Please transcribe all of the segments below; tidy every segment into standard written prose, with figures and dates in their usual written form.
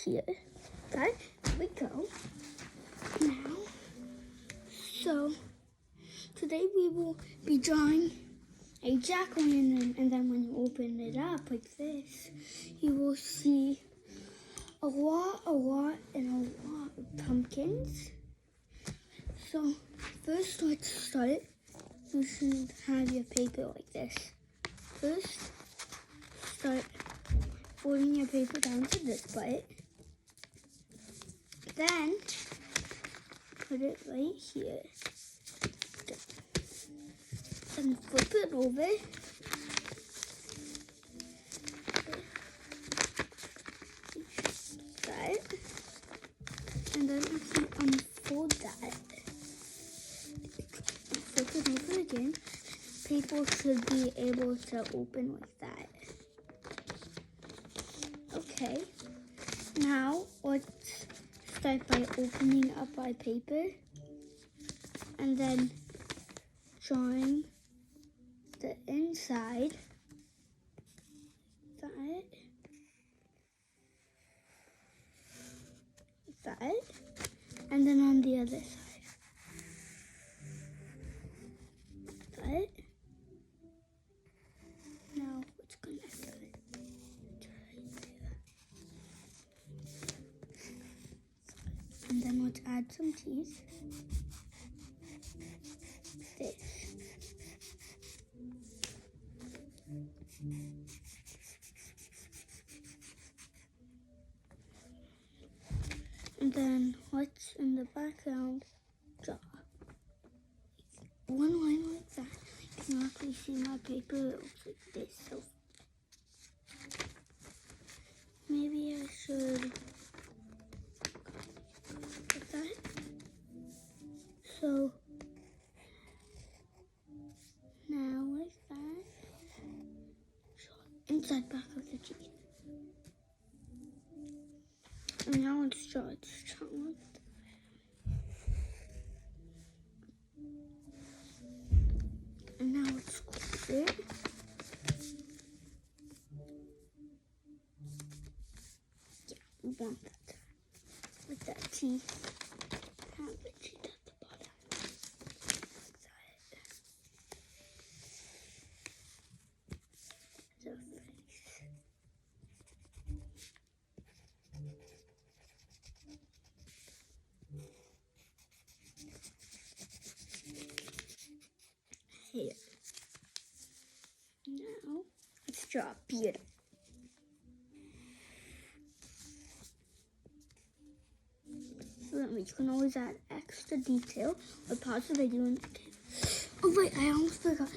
here. Okay, here we go. Now, so today we will be drawing a jack-o'-lantern, and then when you open it up like this, you will see a lot of pumpkins. So first, let's start. You should have your paper like this. First, start folding your paper down to this part. Then, put it right here. Then flip it over. That. And then if you unfold that, flip it over again, paper should be able to open like that. Okay, now let's start by opening up our paper and then drawing the inside. That. And then on the other side. That. Now let's connect it. And then let's add some teeth. This. And then let's, in the background, draw one line like that. You can actually see my paper, it looks like this. So maybe I should like that. So now like that. Inside back of the teeth. And now let's draw its tongue. And now let's close it. Yeah, we want that. With that teeth. Have the teeth at the bottom. The face. Here. Now, let's draw a beard. Remember, you can always add extra detail or pause the video and oh wait, I almost forgot.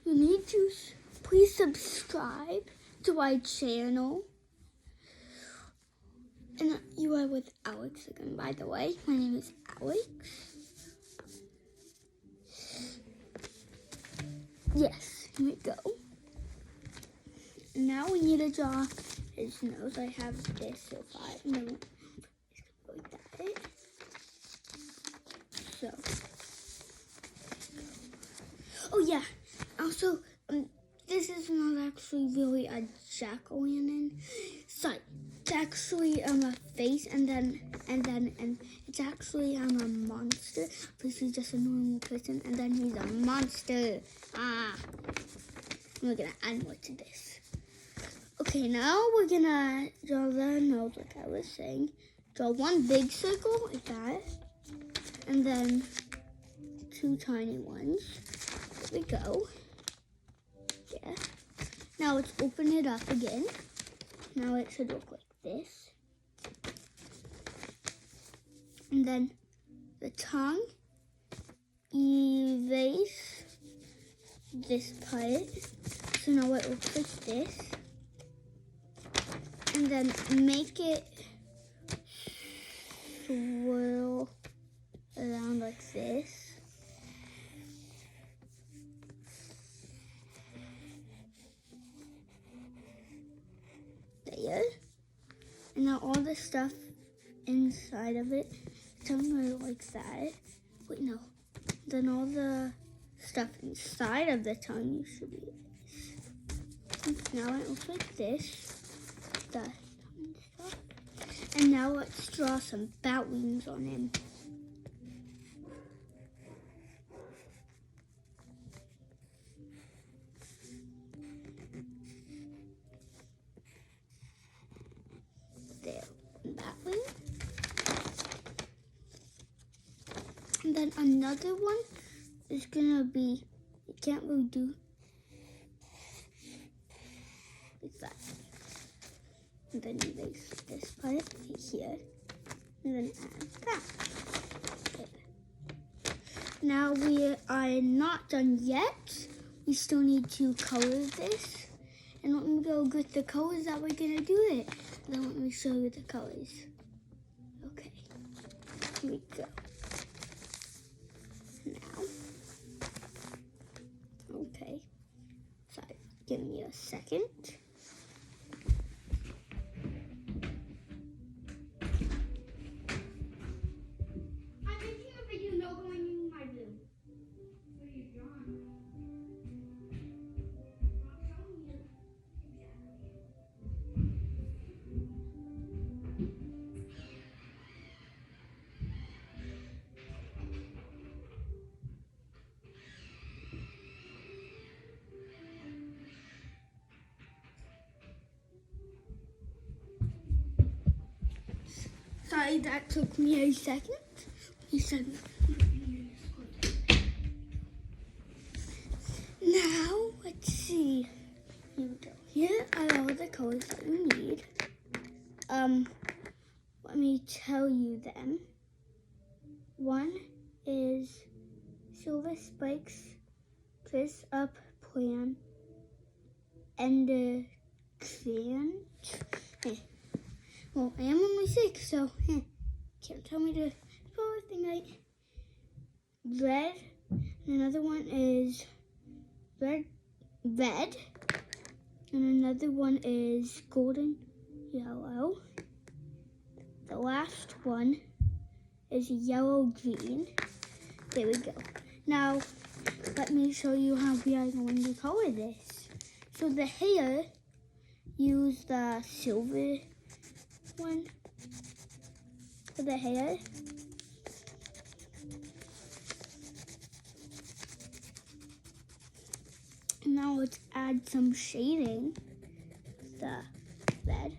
You need to please subscribe to our channel. And you are with Alex again, by the way. My name is Alex. Yes, here we go. Now we need to draw his nose. I have this so far. And then like that. So. Oh yeah. Also, this is not actually really a jack-o'-lantern. Sorry. It's actually a face and it's actually a monster. But he's just a normal person and then he's a monster. We're gonna add more to this. Okay, now we're gonna draw the nose like I was saying. Draw one big circle like that. And then two tiny ones. There we go. Yeah. Now let's open it up again. Now it should look like this. And then the tongue, erase this part. So now it looks like this. And then make it swirl around like this. There. And now all the stuff inside of it, somewhere like that. Wait, no. Then all the stuff inside of the tongue you should be. Now it looks like this. The tongue stuff. And now let's draw some bat wings on him. There, bat wing. And then another one is gonna be, you can't really do like that. And then erase this part right here. And then add that. There. Now we are not done yet. We still need to color this. And let me go get the colors that we're gonna do it. And then let me show you the colors. Okay, here we go. Now, okay, sorry, give me a second. I'm making a video, no going in my room. What are you drawing? I'll show you. Sorry, that took me a second. Now, let's see. Here we go. Here are all the colors that we need. Let me tell you them. One is silver spikes, dress up plan, and the crayon. Well, I am only 6, so can't tell me to spell everything right. Red, and another one is red, and another one is golden yellow. The last one is yellow green. There we go. Now, let me show you how we are going to color this. So the hair, use the silver one for the hair. And now let's add some shading. The red.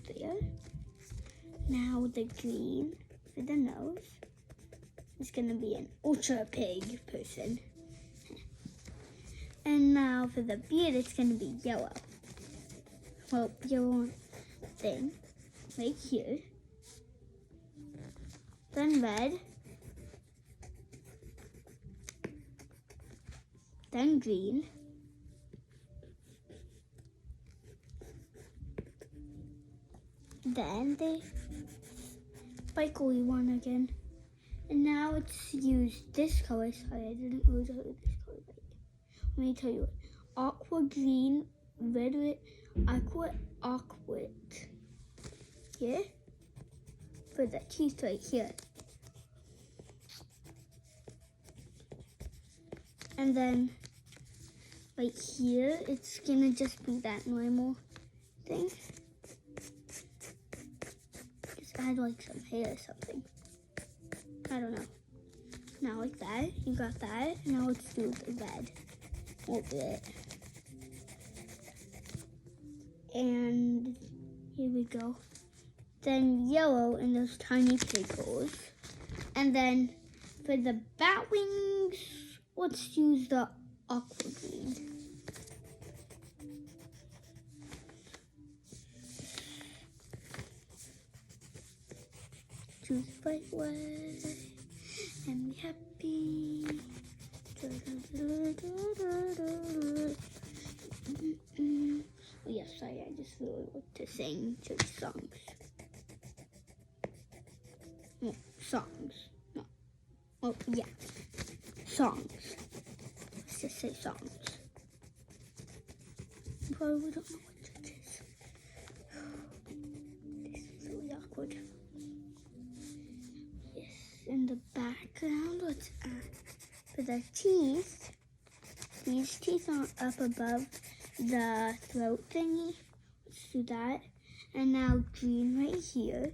There. Now the green for the nose. It's gonna be an ultra pig person. And now for the beard, it's gonna be yellow. Well, yellow thing right here. Then red. Then green. Then the sparkly one again. And now let's use this color. Sorry, I didn't really tell you this color right. Let me tell you it. Aqua green, red, aqua. Here. For the teeth right here. And then right here, it's gonna just be that normal thing. Just add like some hair or something. I don't know. Now like that, you got that. Now let's do the red over it. And here we go. Then yellow in those tiny pickles. And then for the bat wings, let's use the aqua green. Choose the right way and be happy. Oh yeah, sorry, I just really want to sing church songs. No, songs. No. Oh yeah, songs. Let's just say songs. Probably don't know what church is. This is really awkward. Yes, in the background, let's add for the teeth. These teeth aren't up above, the throat thingy. Let's do that. And now green right here.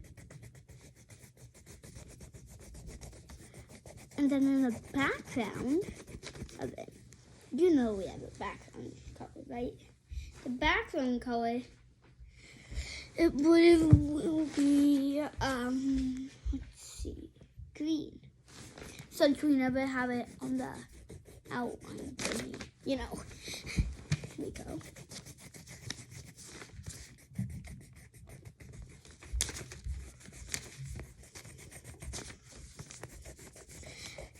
And then in the background of it, you know we have a background color, right? The background color, it will be, let's see, green. Since we never have it on the outline thingy, you know. Here we go.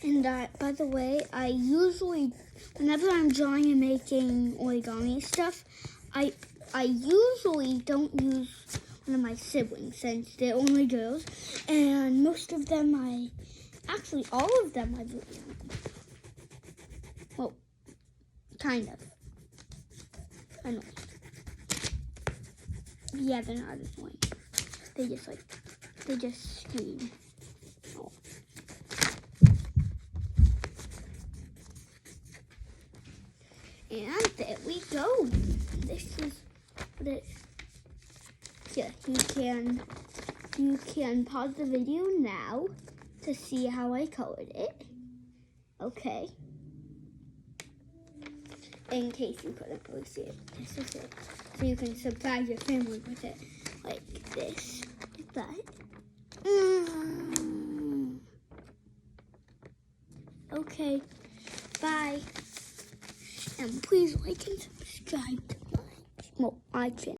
And by the way, I usually, whenever I'm drawing and making origami stuff, I usually don't use one of my siblings since they're only girls, and most of them actually all of them I really well, kind of. I know. Yeah, they're not annoying. They just scream. Oh. And there we go. This is the. Yeah, you can pause the video now to see how I colored it. Okay. In case you couldn't really see it, this is it. So you can surprise your family with it, like this, like that. Okay. Bye. And please like and subscribe to my channel.